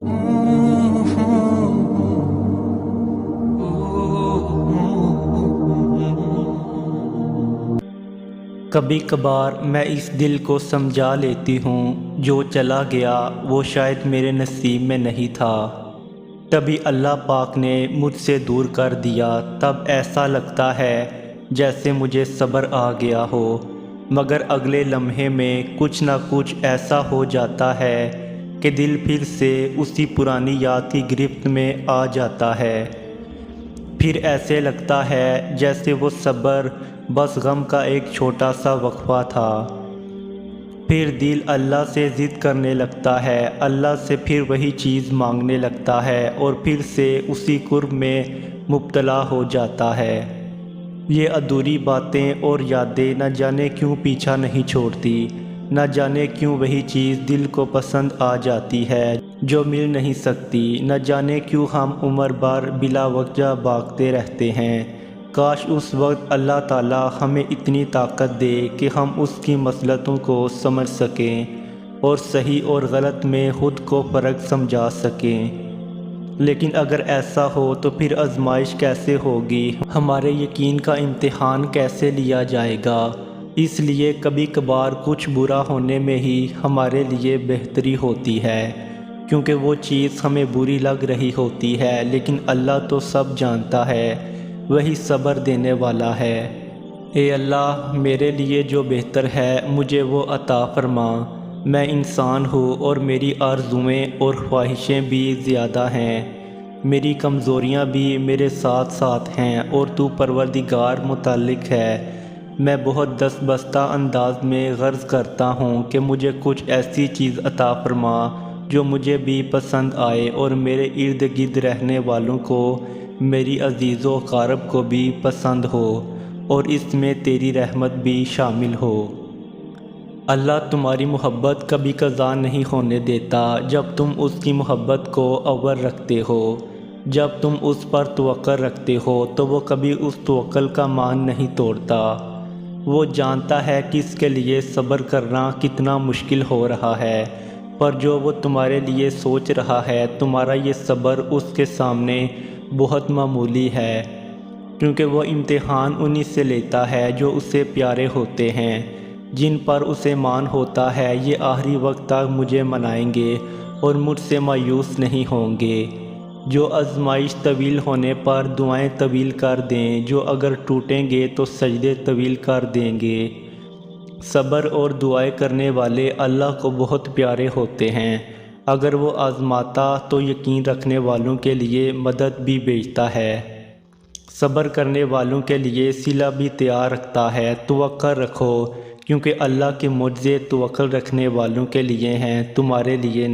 کبھی کبھار میں اس دل کو سمجھا لیتی ہوں جو چلا گیا وہ شاید میرے نصیب میں نہیں تھا، تبھی اللہ پاک نے مجھ سے دور کر دیا۔ تب ایسا لگتا ہے جیسے مجھے صبر آ گیا ہو، مگر اگلے لمحے میں کچھ نہ کچھ ایسا ہو جاتا ہے کہ دل پھر سے اسی پرانی یاد کی گرفت میں آ جاتا ہے۔ پھر ایسے لگتا ہے جیسے وہ صبر بس غم کا ایک چھوٹا سا وقفہ تھا۔ پھر دل اللہ سے ضد کرنے لگتا ہے، اللہ سے پھر وہی چیز مانگنے لگتا ہے اور پھر سے اسی کرب میں مبتلا ہو جاتا ہے۔ یہ ادھوری باتیں اور یادیں نہ جانے کیوں پیچھا نہیں چھوڑتی، نہ جانے کیوں وہی چیز دل کو پسند آ جاتی ہے جو مل نہیں سکتی، نہ جانے کیوں ہم عمر بھر بلا وجہ بھاگتے رہتے ہیں۔ کاش اس وقت اللہ تعالیٰ ہمیں اتنی طاقت دے کہ ہم اس کی مصلحتوں کو سمجھ سکیں اور صحیح اور غلط میں خود کو فرق سمجھا سکیں۔ لیکن اگر ایسا ہو تو پھر آزمائش کیسے ہوگی، ہمارے یقین کا امتحان کیسے لیا جائے گا؟ اس لیے کبھی کبھار کچھ برا ہونے میں ہی ہمارے لیے بہتری ہوتی ہے، کیونکہ وہ چیز ہمیں بری لگ رہی ہوتی ہے، لیکن اللہ تو سب جانتا ہے، وہی صبر دینے والا ہے۔ اے اللہ، میرے لیے جو بہتر ہے مجھے وہ عطا فرما۔ میں انسان ہوں اور میری آرزوئیں اور خواہشیں بھی زیادہ ہیں، میری کمزوریاں بھی میرے ساتھ ساتھ ہیں اور تو پروردگار متعلق ہے۔ میں بہت دست بستہ انداز میں غرض کرتا ہوں کہ مجھے کچھ ایسی چیز عطا فرما جو مجھے بھی پسند آئے اور میرے ارد گرد رہنے والوں کو، میری عزیز و اقارب کو بھی پسند ہو اور اس میں تیری رحمت بھی شامل ہو۔ اللہ تمہاری محبت کبھی قضا نہیں ہونے دیتا جب تم اس کی محبت کو اول رکھتے ہو۔ جب تم اس پر توکل رکھتے ہو تو وہ کبھی اس توکل کا مان نہیں توڑتا۔ وہ جانتا ہے کہ اس کے لیے صبر کرنا کتنا مشکل ہو رہا ہے، پر جو وہ تمہارے لیے سوچ رہا ہے، تمہارا یہ صبر اس کے سامنے بہت معمولی ہے، کیونکہ وہ امتحان انہی سے لیتا ہے جو اسے پیارے ہوتے ہیں، جن پر اسے مان ہوتا ہے یہ آخری وقت تک مجھے منائیں گے اور مجھ سے مایوس نہیں ہوں گے، جو آزمائش طویل ہونے پر دعائیں طویل کر دیں، جو اگر ٹوٹیں گے تو سجدے طویل کر دیں گے۔ صبر اور دعائیں کرنے والے اللہ کو بہت پیارے ہوتے ہیں۔ اگر وہ آزماتا تو یقین رکھنے والوں کے لیے مدد بھی بھیجتا ہے، صبر کرنے والوں کے لیے صلہ بھی تیار رکھتا ہے۔ توکل رکھو، کیونکہ اللہ کے معجزے توکل رکھنے والوں کے لیے ہیں، تمہارے لیے نہیں۔